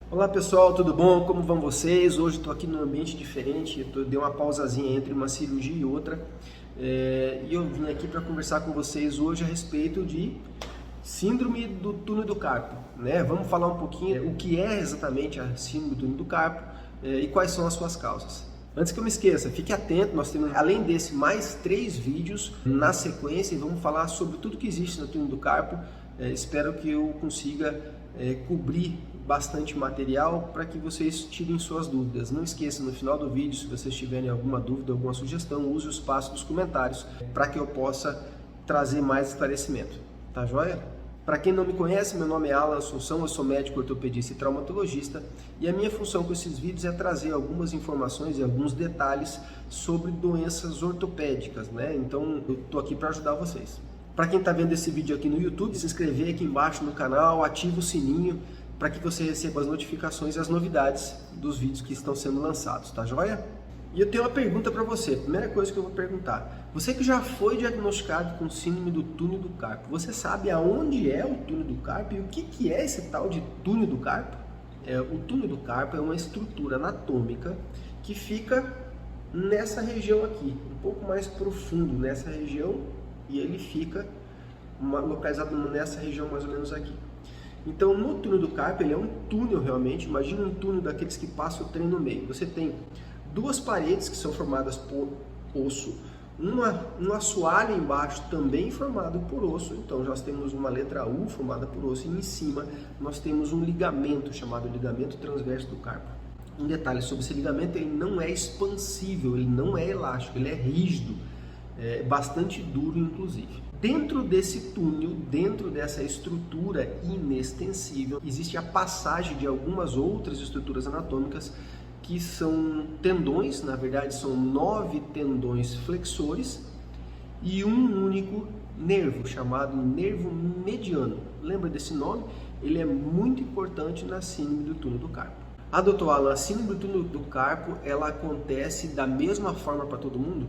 Olá pessoal, tudo bom? Como vão vocês? Hoje estou aqui num ambiente diferente, dei uma pausazinha entre uma cirurgia e outra e eu vim aqui para conversar com vocês hoje a respeito de síndrome do túnel do carpo, né? Vamos falar um pouquinho o que é exatamente a síndrome do túnel do carpo e quais são as suas causas. Antes que eu me esqueça, fique atento, nós temos além desse mais 3 vídeos na sequência e vamos falar sobre tudo que existe no túnel do carpo. Espero que eu consiga cobrir bastante material para que vocês tirem suas dúvidas. Não esqueça, no final do vídeo, se vocês tiverem alguma dúvida, alguma sugestão, use o espaço dos comentários para que eu possa trazer mais esclarecimento. Tá joia? Para quem não me conhece, meu nome é Alan Assunção, eu sou médico ortopedista e traumatologista e a minha função com esses vídeos é trazer algumas informações e alguns detalhes sobre doenças ortopédicas, né? Então eu estou aqui para ajudar vocês. Para quem está vendo esse vídeo aqui no YouTube, se inscrever aqui embaixo no canal, ativa o sininho para que você receba as notificações e as novidades dos vídeos que estão sendo lançados, tá joia? E eu tenho uma pergunta para você, primeira coisa que eu vou perguntar. Você que já foi diagnosticado com síndrome do túnel do carpo, você sabe aonde é o túnel do carpo e o que é esse tal de túnel do carpo? O túnel do carpo é uma estrutura anatômica que fica nessa região aqui, um pouco mais profundo nessa região, e ele fica localizado nessa região mais ou menos aqui. Então, no túnel do carpo, ele é um túnel realmente, imagina um túnel daqueles que passa o trem no meio. Você tem duas paredes que são formadas por osso, um assoalho embaixo também formado por osso, então nós temos uma letra U formada por osso e em cima nós temos um ligamento chamado ligamento transverso do carpo. Um detalhe sobre esse ligamento, ele não é expansível, ele não é elástico, ele é rígido, bastante duro inclusive. Dentro desse túnel, dentro dessa estrutura inextensível, existe a passagem de algumas outras estruturas anatômicas que são tendões, na verdade são 9 tendões flexores e um único nervo, chamado nervo mediano. Lembra desse nome? Ele é muito importante na síndrome do túnel do carpo. Doutor Alan, a síndrome do túnel do carpo, ela acontece da mesma forma para todo mundo?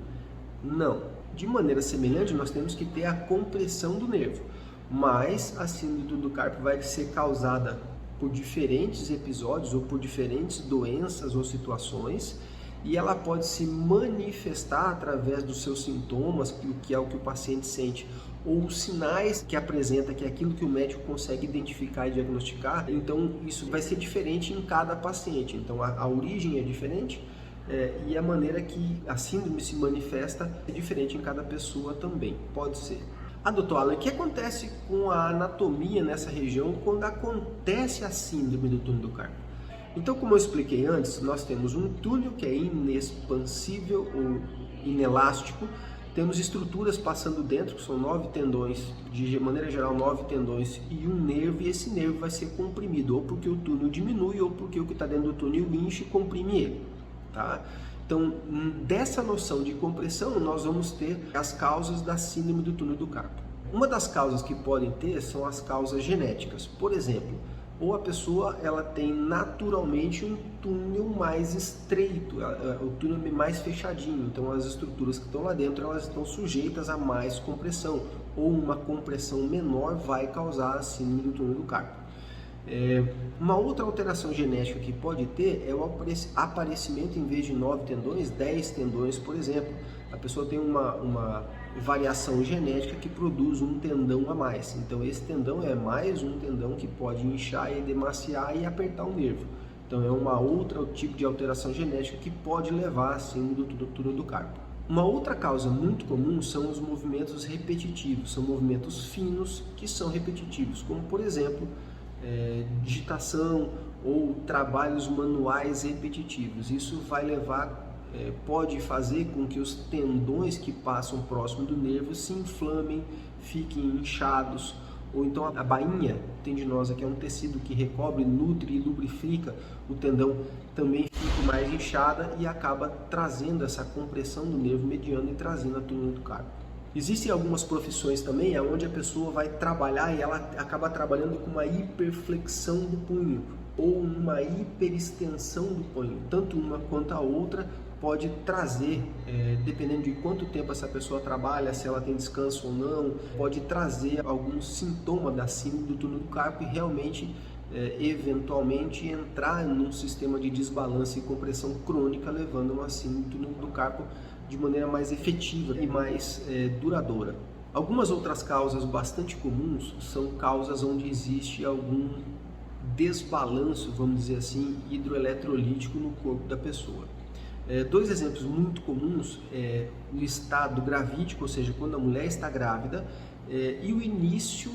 Não. De maneira semelhante, nós temos que ter a compressão do nervo, mas a síndrome do túnel do carpo vai ser causada por diferentes episódios ou por diferentes doenças ou situações, e ela pode se manifestar através dos seus sintomas, que é o que o paciente sente, ou os sinais que apresenta, que é aquilo que o médico consegue identificar e diagnosticar. Então isso vai ser diferente em cada paciente, então a origem é diferente. E a maneira que a síndrome se manifesta é diferente em cada pessoa também, pode ser. Doutor Alan, o que acontece com a anatomia nessa região quando acontece a síndrome do túnel do carpo? Então, como eu expliquei antes, nós temos um túnel que é inexpansível ou inelástico, temos estruturas passando dentro, que são 9 tendões, de maneira geral 9 tendões e um nervo, e esse nervo vai ser comprimido, ou porque o túnel diminui, ou porque o que está dentro do túnel enche e comprime ele. Tá? Então, dessa noção de compressão, nós vamos ter as causas da síndrome do túnel do carpo. Uma das causas que podem ter são as causas genéticas. Por exemplo, ou a pessoa ela tem naturalmente um túnel mais estreito, o túnel é mais fechadinho, então as estruturas que estão lá dentro elas estão sujeitas a mais compressão, ou uma compressão menor vai causar a síndrome do túnel do carpo. Uma outra alteração genética que pode ter é o aparecimento, em vez de 9 tendões, 10 tendões, por exemplo. A pessoa tem uma variação genética que produz um tendão a mais. Então esse tendão é mais um tendão que pode inchar, edemaciar e apertar o nervo. Então é uma outra tipo de alteração genética que pode levar a síndrome do túnel do carpo. Uma outra causa muito comum são os movimentos repetitivos. São movimentos finos que são repetitivos, como por exemplo digitação ou trabalhos manuais repetitivos. Isso vai levar, pode fazer com que os tendões que passam próximo do nervo se inflamem, fiquem inchados, ou então a bainha tendinosa, que é um tecido que recobre, nutre e lubrifica o tendão, também fica mais inchada e acaba trazendo essa compressão do nervo mediano e trazendo a túnel do carpo. Existem algumas profissões também onde a pessoa vai trabalhar e ela acaba trabalhando com uma hiperflexão do punho ou uma hiperextensão do punho. Tanto uma quanto a outra pode trazer, dependendo de quanto tempo essa pessoa trabalha, se ela tem descanso ou não, pode trazer algum sintoma da síndrome do túnel do carpo e realmente eventualmente entrar num sistema de desbalanço e compressão crônica, levando a uma síndrome do túnel do carpo de maneira mais efetiva e mais duradoura. Algumas outras causas bastante comuns são causas onde existe algum desbalanço, vamos dizer assim, hidroeletrolítico no corpo da pessoa. Dois exemplos muito comuns é o estado gravídico, ou seja, quando a mulher está grávida, e o início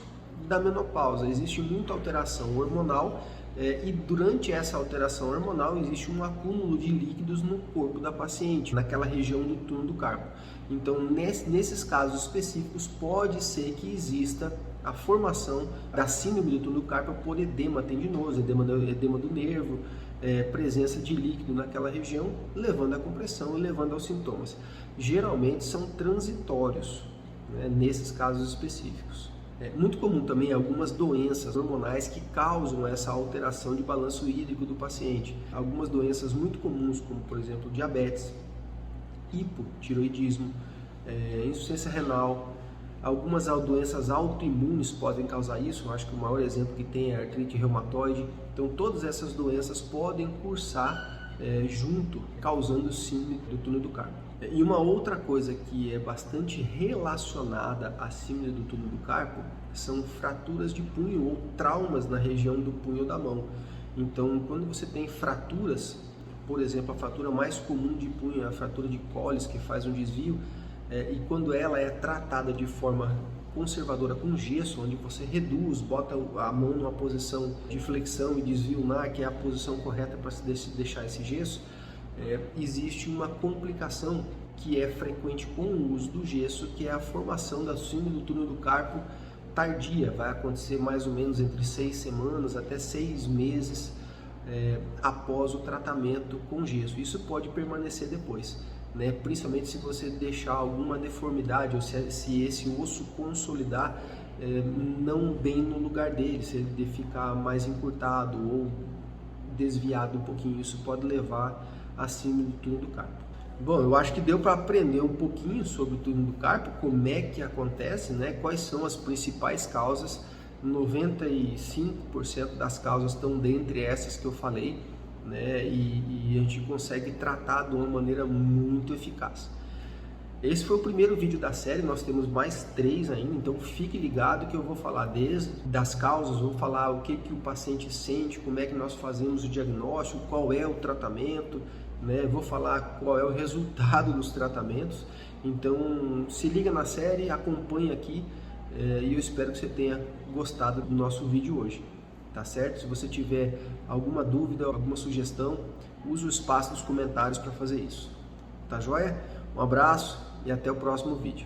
da menopausa. Existe muita alteração hormonal e durante essa alteração hormonal existe um acúmulo de líquidos no corpo da paciente, naquela região do túnel do carpo. Então, nesses casos específicos, pode ser que exista a formação da síndrome do túnel do carpo por edema tendinoso, edema do nervo, presença de líquido naquela região, levando à compressão e levando aos sintomas. Geralmente são transitórios, né, nesses casos específicos. É muito comum também algumas doenças hormonais que causam essa alteração de balanço hídrico do paciente. Algumas doenças muito comuns, como por exemplo diabetes, hipotireoidismo, insuficiência renal. Algumas doenças autoimunes podem causar isso. Eu acho que o maior exemplo que tem é a artrite reumatoide. Então todas essas doenças podem cursar junto, causando síndrome do túnel do carpo. E uma outra coisa que é bastante relacionada à síndrome do túnel do carpo são fraturas de punho ou traumas na região do punho da mão. Então, quando você tem fraturas, por exemplo, a fratura mais comum de punho é a fratura de Colles, que faz um desvio, e quando ela é tratada de forma conservadora com gesso, onde você reduz, bota a mão numa posição de flexão e desvio ulnar, que é a posição correta para se deixar esse gesso, existe uma complicação que é frequente com o uso do gesso, que é a formação da síndrome do túnel do carpo tardia. Vai acontecer mais ou menos entre 6 semanas até 6 meses após o tratamento com gesso. Isso pode permanecer depois, né? Principalmente se você deixar alguma deformidade ou se esse osso consolidar não bem no lugar dele, se ele ficar mais encurtado ou desviado um pouquinho. Isso pode levar a síndrome do túnel do carpo. Bom, eu acho que deu para aprender um pouquinho sobre o túnel do carpo, como é que acontece, né? Quais são as principais causas. 95% das causas estão dentre essas que eu falei, né? E a gente consegue tratar de uma maneira muito eficaz. Esse foi o primeiro vídeo da série, nós temos mais 3 ainda, então fique ligado que eu vou falar desde das causas, vou falar o que o paciente sente, como é que nós fazemos o diagnóstico, qual é o tratamento, né? Vou falar qual é o resultado dos tratamentos. Então se liga na série, acompanha aqui e eu espero que você tenha gostado do nosso vídeo hoje, tá certo? Se você tiver alguma dúvida, alguma sugestão, use o espaço dos comentários para fazer isso, tá joia? Um abraço e até o próximo vídeo.